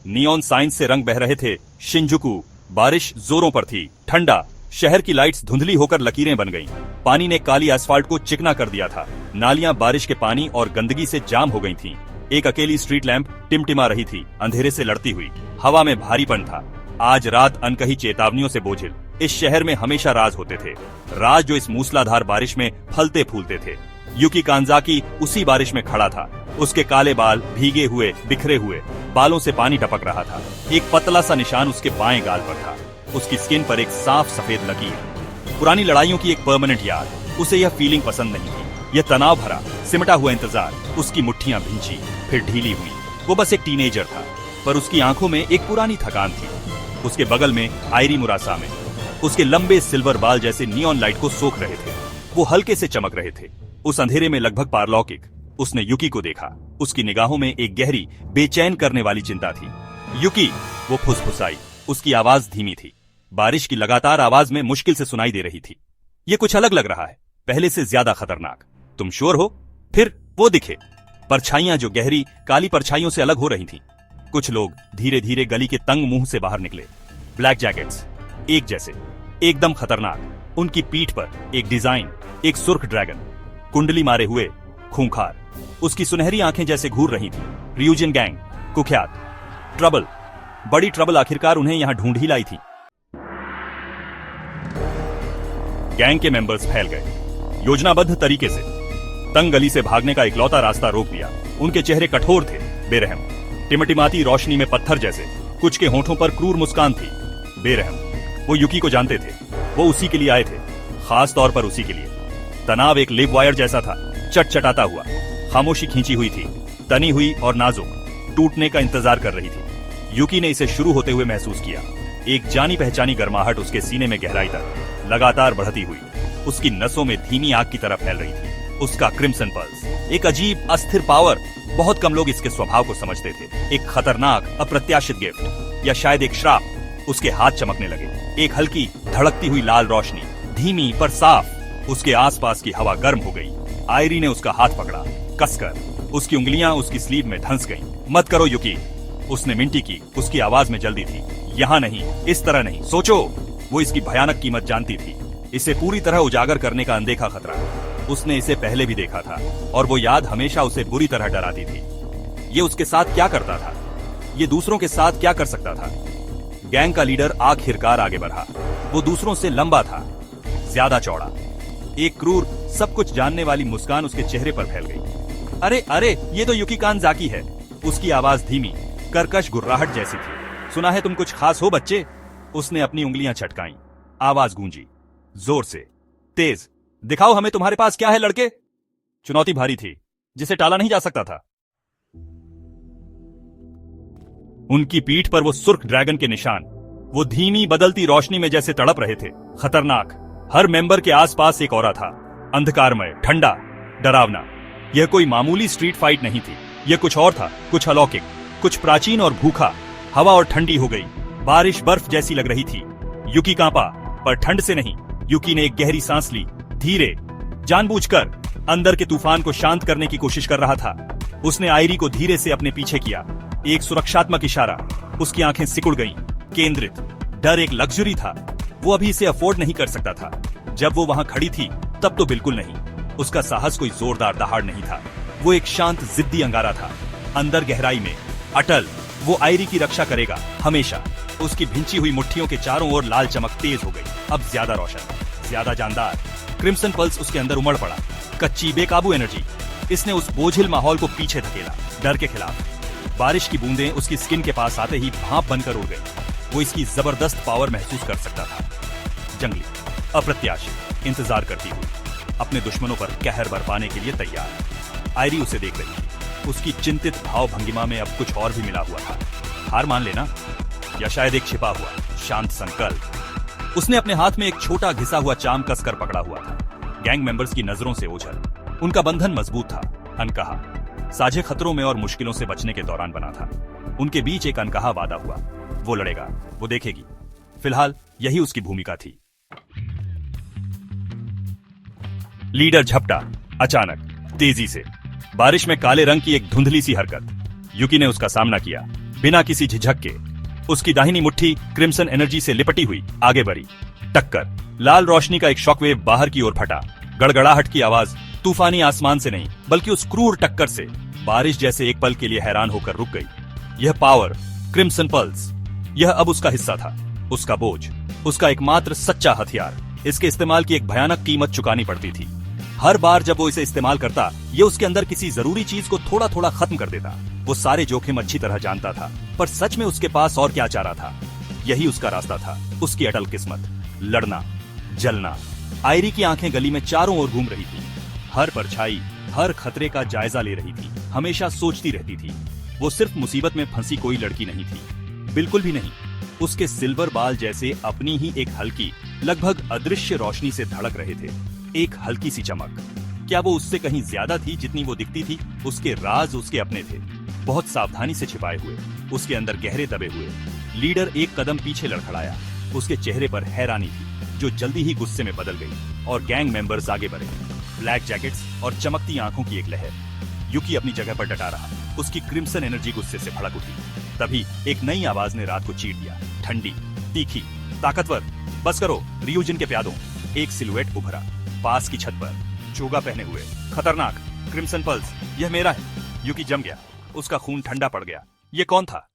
Neon science से रंग बह रहे थे शिंजुकू। बारिश जोरों पर थी। ठंडा। शहर की लाइट्स धुंधली होकर लकीरें बन गईं। पानी ने काली एस्फाल्ट को चिकना कर दिया था। नालियां बारिश के पानी और गंदगी से जाम हो गई थीं। एक अकेली स्ट्रीट लैंप टिमटिमा रही थी, अंधेरे से लड़ती हुई। हवा में भारीपन था। आज रात अनकही चेतावनियों से बोझिल। इस शहर में हमेशा राज होते थे, राज जो इस मूसलाधार बारिश में फलते फूलते थे। युकी कांजाकी उसी बारिश में खड़ा था। उसके काले बाल भीगे हुए, बिखरे हुए, बालों से पानी टपक रहा था। एक पतला सा निशान उसके बाएं गाल पर था। उसकी स्किन पर एक साफ सफेद लकीर। पुरानी लड़ाइयों की एक परमानेंट याद। उसे यह फीलिंग पसंद नहीं थी। यह तनाव भरा, सिमटा हुआ इंतजार। उसकी मुट्ठियां भिंची, फिर ढीली हुई। वो बस एक टीनेजर था, पर उसकी आंखों में एक पुरानी थकान थी। उसके बगल में आयरी मुरासामे। उसके लंबे सिल्वर बाल जैसे नियॉन लाइट को सोख रहे थे। वो हल्के से चमक रहे थे, उस अंधेरे में लगभग पारलौकिक। उसने युकी को देखा। उसकी निगाहों में एक गहरी, बेचैन करने वाली चिंता थी। युकी, वो फुसफुसाई। उसकी आवाज धीमी थी। बारिश की लगातार आवाज में मुश्किल से सुनाई दे रही थी। ये कुछ अलग लग रहा है, पहले से ज्यादा खतरनाक। तुम श्योर हो? फिर वो दिखे। परछाइयां जो गहरी काली परछाइयों से अलग हो रही थीं। कुछ लोग धीरे धीरे गली के तंग मुंह से बाहर निकले। ब्लैक जैकेट्स, एक जैसे, एकदम खतरनाक। उनकी पीठ पर एक डिजाइन, एक सुर्ख ड्रैगन, कुंडली मारे हुए, खूंखार। उसकी सुनहरी आंखें जैसे घूर रही थीं। रियूजियन गैंग, कुख्यात, ट्रबल, बड़ी ट्रबल आखिरकार उन्हें यहां ढूंढ ही लाई थी। गैंग के मेंबर्स फैल गए, योजनाबद्ध तरीके से। तंग गली से भागने का इकलौता रास्ता रोक दिया। उनके चेहरे कठोर थे, बेरहम, टिमटिमाती रोशनी में पत्थर जैसे। कुछ के होठों पर क्रूर मुस्कान थी, बेरहम। वो युकी को जानते थे, वो उसी के लिए आए थे, खास तौर पर उसी के लिए। तनाव एक लिव वायर जैसा था, चटचटाता हुआ। खामोशी खींची हुई थी, तनी हुई और नाजुक, टूटने का इंतजार कर रही थी। युकी ने इसे शुरू होते हुए महसूस किया। एक जानी पहचानी गर्माहट उसके सीने में गहराई तक लगातार बढ़ती हुई, उसकी नसों में धीमी आग की तरह फैल रही थी। उसका क्रिम्सन पल्स, एक अजीब अस्थिर पावर। बहुत कम लोग इसके स्वभाव को समझते थे। एक खतरनाक अप्रत्याशित गिफ्ट, या शायद एक श्राप। उसके हाथ चमकने लगे। एक हल्की धड़कती हुई लाल रोशनी, धीमी पर साफ। उसके आसपास की हवा गर्म हो गई। आयरी ने उसका हाथ पकड़ा, कसकर। उसकी उंगलियां उसकी स्लीव में धंस गईं। मत करो युकी, उसने मिनटी की। उसकी आवाज में जल्दी थी। यहाँ नहीं, इस तरह नहीं, सोचो। वो इसकी भयानक कीमत जानती थी, इसे पूरी तरह उजागर करने का अनदेखा खतरा। उसने इसे पहले भी देखा था, और वो याद हमेशा उसे बुरी तरह डराती थी। ये उसके साथ क्या करता था? ये दूसरों के साथ क्या कर सकता था? गैंग का लीडर आखिरकार आगे बढ़ा। वो दूसरों से लंबा था, ज्यादा चौड़ा। एक क्रूर, सब कुछ जानने वाली मुस्कान उसके चेहरे पर फैल गई। अरे अरे, ये तो युकी कांजाकी है। उसकी आवाज धीमी, कर्कश गुर्राहट जैसी थी। सुना है तुम कुछ खास हो बच्चे? उसने अपनी उंगलियां चटकाईं। आवाज गूंजी, जोर से, तेज। दिखाओ हमें तुम्हारे पास क्या है लड़के। चुनौती भारी थी, जिसे टाला नहीं जा सकता था। उनकी पीठ पर वो सुर्ख ड्रैगन के निशान, वो धीमी बदलती रोशनी में जैसे तड़प रहे थे। खतरनाक। हर मेंबर के आसपास एक औरा था, अंधकारमय, ठंडा, डरावना। यह कोई मामूली स्ट्रीट फाइट नहीं थी। यह कुछ और था, कुछ अलौकिक, कुछ प्राचीन और भूखा। हवा और ठंडी हो गई। बारिश बर्फ जैसी लग रही थी। युकी कांपा, पर ठंड से नहीं। युकी ने एक गहरी सांस ली, धीरे, जानबूझकर। अंदर के तूफान को शांत करने की कोशिश कर रहा था। उसने आयरी को धीरे से अपने पीछे किया, एक सुरक्षात्मक इशारा। उसकी आंखें सिकुड़ गईं, केंद्रित। डर एक लग्जरी था, वो अभी इसे अफोर्ड नहीं कर सकता था। जब वो वहां खड़ी थी, तब तो बिल्कुल नहीं। उसका साहस कोई जोरदार दहाड़ नहीं था, वो एक शांत जिद्दी अंगारा था। अंदर गहराई में, अटल, वो आयरी की रक्षा करेगा, हमेशा। उसकी भिंची हुई मुट्ठियों के चारों ओर लाल चमक तेज हो गई, अब ज्यादा रोशन, ज्यादा जानदार। क्रिम्सन पल्स उसके अंदर उमड़ पड़ा, कच्ची, बेकाबू एनर्जी। इसने उस बोझिल माहौल को पीछे धकेला, डर के खिलाफ। बारिश की बूंदें उसकी स्किन के पास आते ही भाप बनकर उड़ गई। वो इसकी जबरदस्त पावर महसूस कर सकता था। जंगली, अप्रत्याशित, इंतजार करती हुई, अपने दुश्मनों पर कहर बरपाने के लिए तैयार। आयरी उसे देख रही थी। उसकी चिंतित भाव भंगिमा में अब कुछ और भी मिला हुआ था। हार मान लेना, या शायद एक छिपा हुआ शांत संकल्प। उसने अपने हाथ में एक छोटा घिसा हुआ चाम कसकर पकड़ा हुआ था। गैंग मेंबर्स की नजरों से ओझल। उनका बंधन मजबूत था, अनकहा, साझे खतरों में और मुश्किलों से बचने के दौरान बना था। उनके बीच एक अनकहा वादा हुआ, वो लड़ेगा, वो देखेगी। फिलहाल यही उसकी भूमिका थी। लीडर झपटा, अचानक, तेजी से। बारिश में काले रंग की एक धुंधली सी हरकत। युकी ने उसका सामना किया। बिना किसी झिझक के उसकी दाहिनी मुट्ठी क्रिम्सन एनर्जी से लिपटी हुई आगे बढ़ी। टक्कर, लाल रोशनी का एक शॉकवेव बाहर की ओर फटा। गड़गड़ाहट की आवाज तूफानी आसमान से नहीं बल्कि उस क्रूर टक्कर से बारिश जैसे एक पल के लिए हैरान होकर रुक गई। यह पावर, क्रिम्सन पल्स, यह अब उसका हिस्सा था, उसका बोझ, उसका एकमात्र सच्चा हथियार। इसके इस्तेमाल की एक भयानक कीमत चुकानी पड़ती थी। हर बार जब वो इसे इस्तेमाल करता, ये उसके अंदर किसी जरूरी चीज को थोड़ा थोड़ा खत्म कर देता। वो सारे जोखिम अच्छी तरह जानता था, पर सच में उसके पास और क्या चारा था? यही उसका रास्ता था, उसकी अटल किस्मत। लड़ना, जलना। आयरी की आंखें गली में चारों ओर घूम रही थी, हर परछाई, हर खतरे का जायजा ले रही थी, हमेशा सोचती रहती थी। वो सिर्फ मुसीबत में फंसी कोई लड़की नहीं थी, बिल्कुल भी नहीं। उसके सिल्वर बाल जैसे अपनी ही एक हल्की, लगभग अदृश्य रोशनी से धड़क रहे थे। एक हल्की सी चमक। क्या वो उससे कहीं ज्यादा थी जितनी वो दिखती थी? उसके राज उसके अपने थे, बहुत सावधानी से छिपाए हुए, उसके अंदर गहरे दबे हुए। लीडर एक कदम पीछे लड़खड़ाया। उसके चेहरे पर हैरानी थी, जो जल्दी ही गुस्से में बदल गई, और गैंग मेंबर्स आगे बढ़े। ब्लैक जैकेट्स और चमकती आंखों की एक लहर। युकी अपनी जगह पर डटा रहा, उसकी क्रिम्सन एनर्जी गुस्से से भड़क उठी। तभी एक नई आवाज ने रात को चीर दिया, ठंडी, तीखी, ताकतवर। बस करो रियूजिन के प्यादों। एक सिलुएट उभरा, पास की छत पर, चोगा पहने हुए, खतरनाक। क्रिम्सन पल्स, यह मेरा है। युकी जम गया, उसका खून ठंडा पड़ गया। ये कौन था?